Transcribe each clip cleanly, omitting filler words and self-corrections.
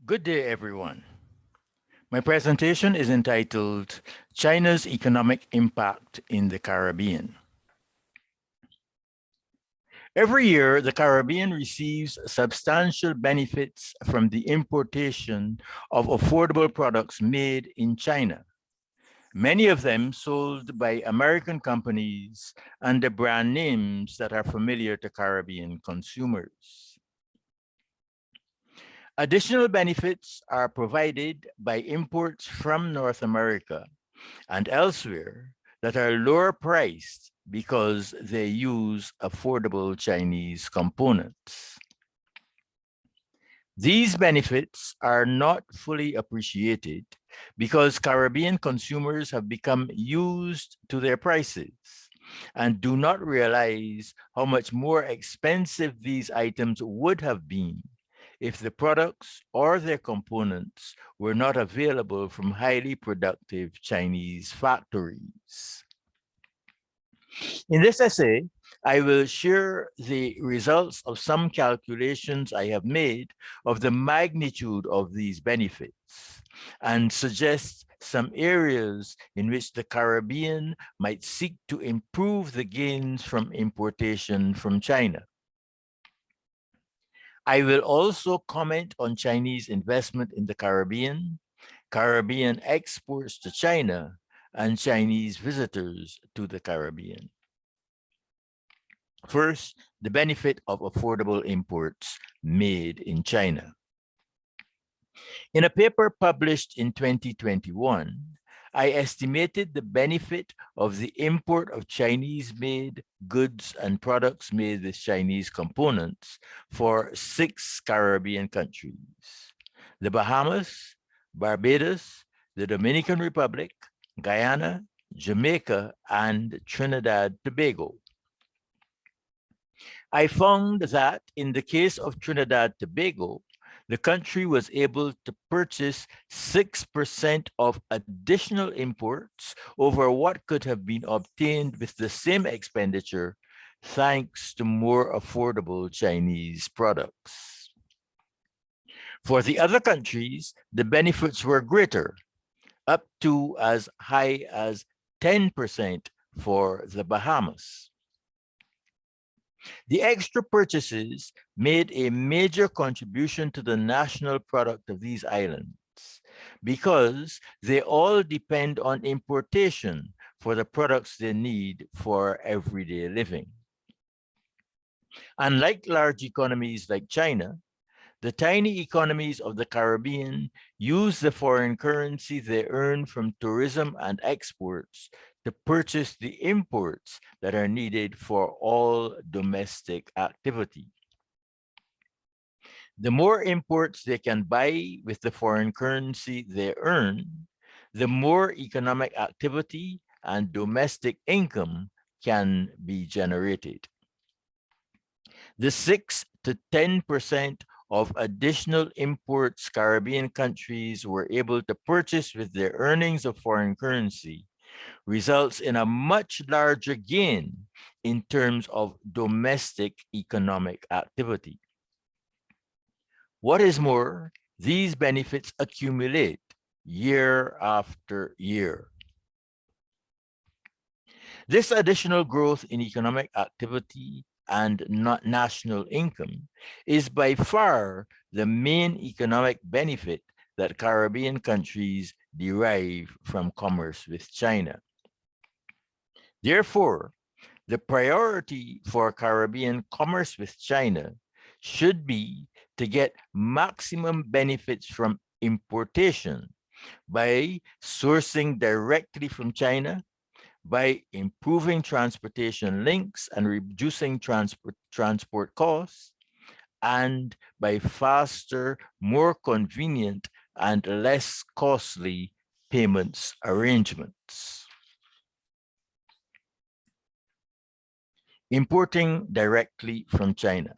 Good day, everyone. My presentation is entitled China's Economic Impact in the Caribbean. Every year, the Caribbean receives substantial benefits from the importation of affordable products made in China, many of them sold by American companies under brand names that are familiar to Caribbean consumers. Additional benefits are provided by imports from North America and elsewhere that are lower priced because they use affordable Chinese components. These benefits are not fully appreciated because Caribbean consumers have become used to their prices and do not realize how much more expensive these items would have been if the products or their components were not available from highly productive Chinese factories. In this essay, I will share the results of some calculations I have made of the magnitude of these benefits and suggest some areas in which the Caribbean might seek to improve the gains from importation from China. I will also comment on Chinese investment in the Caribbean, Caribbean exports to China, and Chinese visitors to the Caribbean. First, the benefit of affordable imports made in China. In a paper published in 2021, I estimated the benefit of the import of Chinese-made goods and products made with Chinese components for 6 Caribbean countries: the Bahamas, Barbados, the Dominican Republic, Guyana, Jamaica, and Trinidad Tobago. I found that in the case of Trinidad Tobago, the country was able to purchase 6% of additional imports over what could have been obtained with the same expenditure, thanks to more affordable Chinese products. For the other countries, the benefits were greater, up to as high as 10% for the Bahamas. The extra purchases made a major contribution to the national product of these islands because they all depend on importation for the products they need for everyday living. Unlike large economies like China, the tiny economies of the Caribbean use the foreign currency they earn from tourism and exports to purchase the imports that are needed for all domestic activity. The more imports they can buy with the foreign currency they earn, the more economic activity and domestic income can be generated. The 6 to 10% of additional imports Caribbean countries were able to purchase with their earnings of foreign currency results in a much larger gain in terms of domestic economic activity. What is more, these benefits accumulate year after year. This additional growth in economic activity and not national income is by far the main economic benefit that Caribbean countries derive from commerce with China. Therefore, the priority for Caribbean commerce with China should be to get maximum benefits from importation by sourcing directly from China, by improving transportation links and reducing transport costs, and by faster, more convenient, and less costly payments arrangements. Importing directly from China.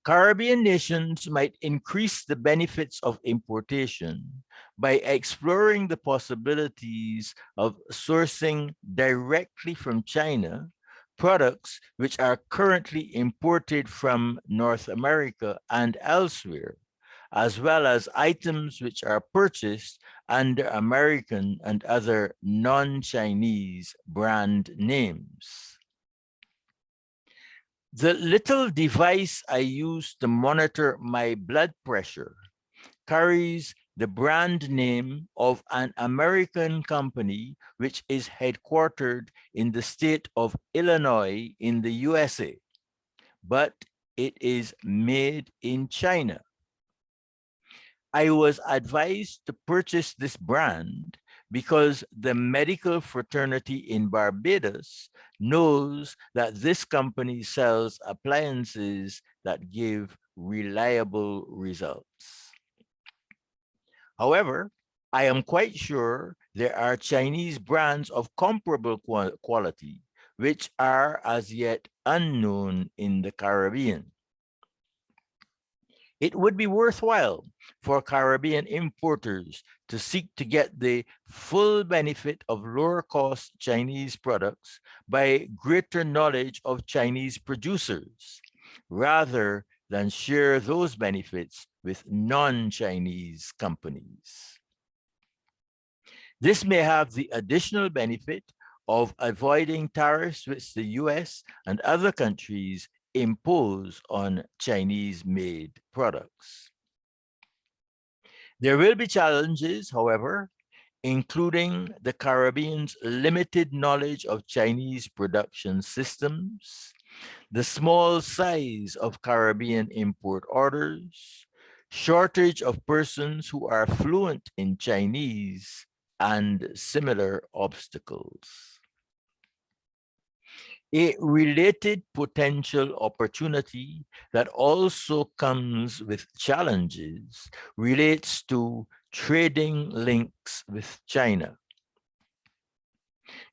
Caribbean nations might increase the benefits of importation by exploring the possibilities of sourcing directly from China products which are currently imported from North America and elsewhere, as well as items which are purchased under American and other non-Chinese brand names. The little device I use to monitor my blood pressure carries the brand name of an American company which is headquartered in the state of Illinois in the USA, but it is made in China. I was advised to purchase this brand because the medical fraternity in Barbados knows that this company sells appliances that give reliable results. However, I am quite sure there are Chinese brands of comparable quality which are as yet unknown in the Caribbean. It would be worthwhile for Caribbean importers to seek to get the full benefit of lower cost Chinese products by greater knowledge of Chinese producers, rather than share those benefits with non-Chinese companies. This may have the additional benefit of avoiding tariffs which the US and other countries impose on Chinese-made products. There will be challenges, however, including the Caribbean's limited knowledge of Chinese production systems, the small size of Caribbean import orders, shortage of persons who are fluent in Chinese, and similar obstacles. A related potential opportunity that also comes with challenges relates to trading links with China.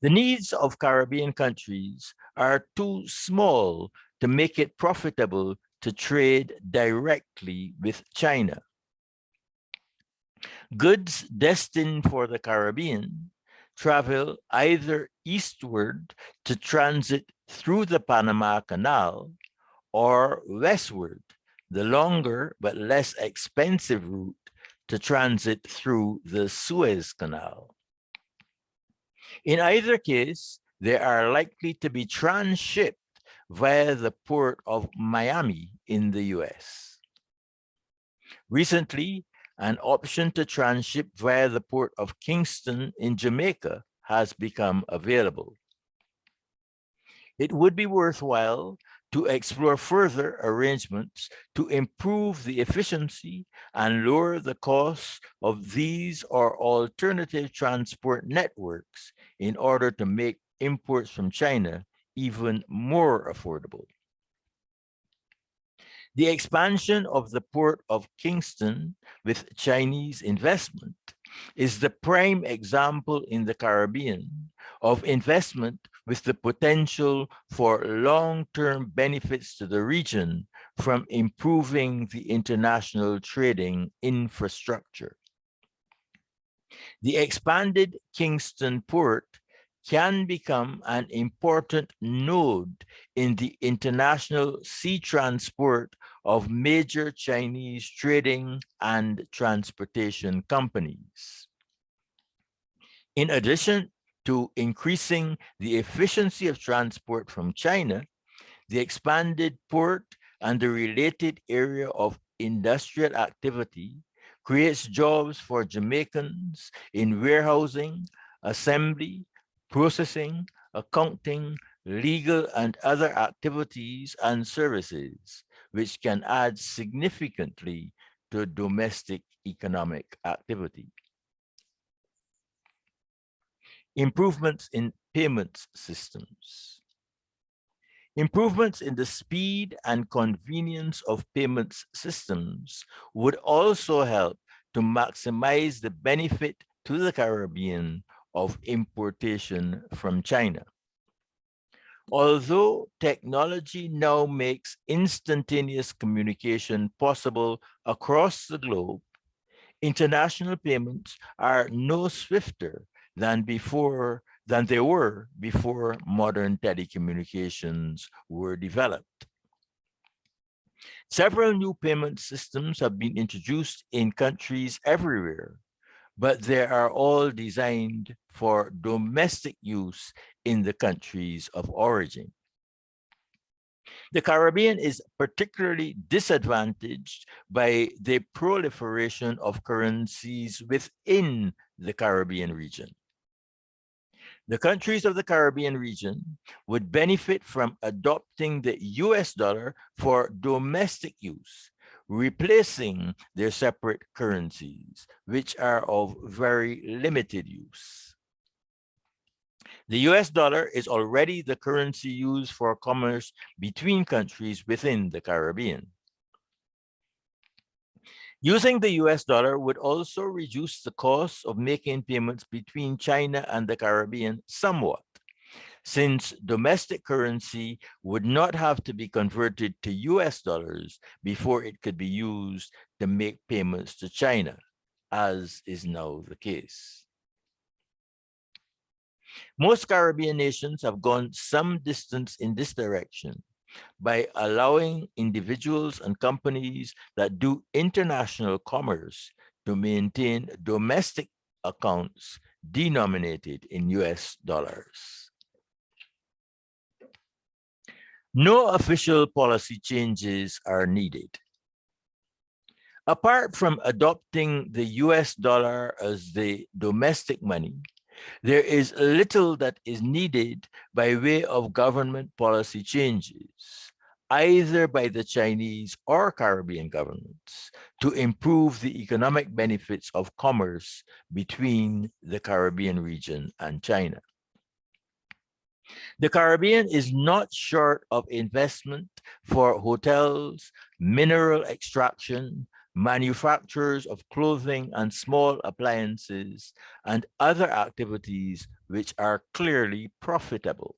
The needs of Caribbean countries are too small to make it profitable to trade directly with China. Goods destined for the Caribbean travel either eastward to transit through the Panama Canal or westward, the longer but less expensive route to transit through the Suez Canal. In either case, they are likely to be transshipped via the port of Miami in the US. Recently, an option to transship via the port of Kingston in Jamaica has become available. It would be worthwhile to explore further arrangements to improve the efficiency and lower the cost of these or alternative transport networks in order to make imports from China even more affordable. The expansion of the port of Kingston with Chinese investment is the prime example in the Caribbean of investment with the potential for long-term benefits to the region from improving the international trading infrastructure. The expanded Kingston port can become an important node in the international sea transport of major Chinese trading and transportation companies. In addition to increasing the efficiency of transport from China, the expanded port and the related area of industrial activity creates jobs for Jamaicans in warehousing, assembly, processing, accounting, legal and other activities and services, which can add significantly to domestic economic activity. Improvements in payment systems. Improvements in the speed and convenience of payments systems would also help to maximize the benefit to the Caribbean of importation from China. Although technology now makes instantaneous communication possible across the globe, international payments are no swifter than they were before modern telecommunications were developed. Several new payment systems have been introduced in countries everywhere, but they are all designed for domestic use in the countries of origin. The Caribbean is particularly disadvantaged by the proliferation of currencies within the Caribbean region. The countries of the Caribbean region would benefit from adopting the US dollar for domestic use, replacing their separate currencies, which are of very limited use. The US dollar is already the currency used for commerce between countries within the Caribbean. Using the US dollar would also reduce the cost of making payments between China and the Caribbean somewhat, since domestic currency would not have to be converted to US dollars before it could be used to make payments to China, as is now the case. Most Caribbean nations have gone some distance in this direction by allowing individuals and companies that do international commerce to maintain domestic accounts denominated in US dollars. No official policy changes are needed. Apart from adopting the US dollar as the domestic money, there is little that is needed by way of government policy changes, either by the Chinese or Caribbean governments, to improve the economic benefits of commerce between the Caribbean region and China. The Caribbean is not short of investment for hotels, mineral extraction, manufacturers of clothing and small appliances, and other activities which are clearly profitable.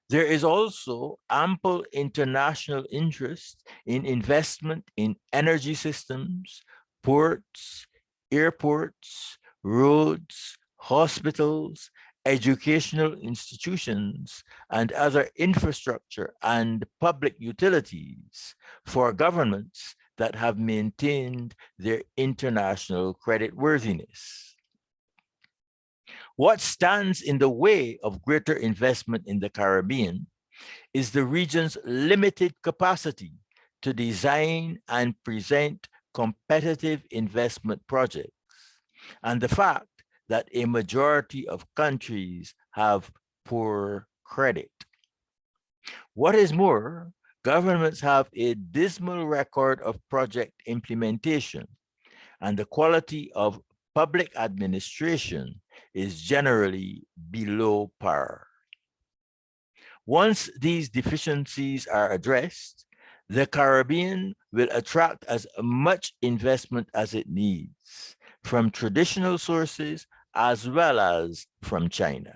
There is also ample international interest in investment in energy systems, ports, airports, roads, hospitals, educational institutions, and other infrastructure and public utilities for governments that have maintained their international creditworthiness. What stands in the way of greater investment in the Caribbean is the region's limited capacity to design and present competitive investment projects, and the fact that a majority of countries have poor credit. What is more, governments have a dismal record of project implementation, and the quality of public administration is generally below par. Once these deficiencies are addressed, the Caribbean will attract as much investment as it needs from traditional sources as well as from China.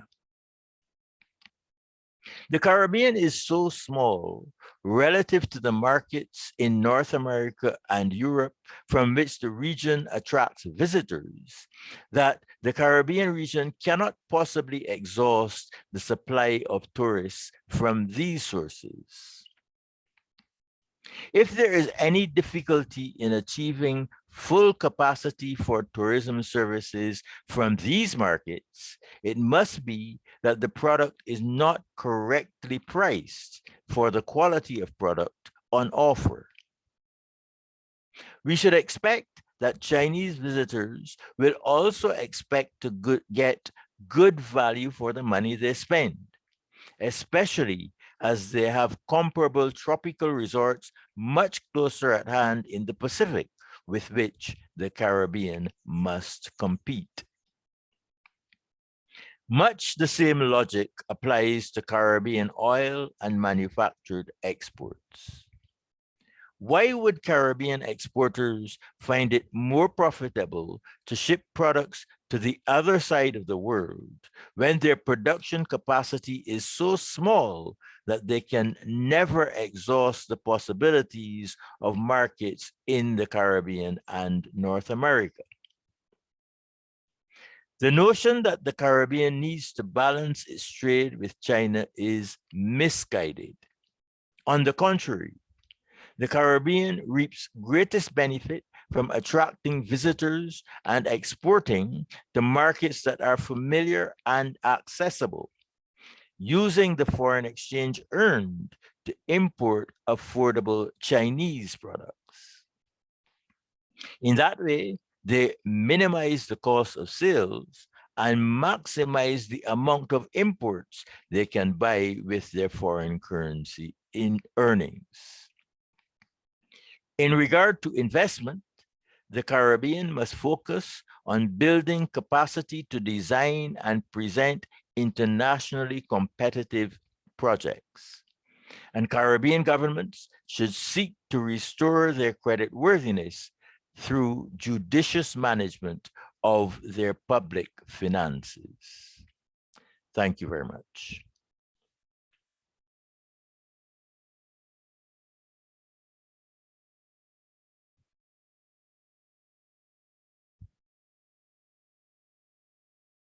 The Caribbean is so small relative to the markets in North America and Europe from which the region attracts visitors that the Caribbean region cannot possibly exhaust the supply of tourists from these sources. If there is any difficulty in achieving full capacity for tourism services from these markets, it must be that the product is not correctly priced for the quality of product on offer. We should expect that Chinese visitors will also expect to get good value for the money they spend, especially as they have comparable tropical resorts much closer at hand in the Pacific, with which the Caribbean must compete. Much the same logic applies to Caribbean oil and manufactured exports. Why would Caribbean exporters find it more profitable to ship products to the other side of the world when their production capacity is so small that they can never exhaust the possibilities of markets in the Caribbean and North America? The notion that the Caribbean needs to balance its trade with China is misguided. On the contrary, The Caribbean reaps greatest benefit from attracting visitors and exporting to markets that are familiar and accessible, using the foreign exchange earned to import affordable Chinese products. In that way, they minimize the cost of sales and maximize the amount of imports they can buy with their foreign currency in earnings. In regard to investment, the Caribbean must focus on building capacity to design and present internationally competitive projects. And Caribbean governments should seek to restore their creditworthiness through judicious management of their public finances. Thank you very much.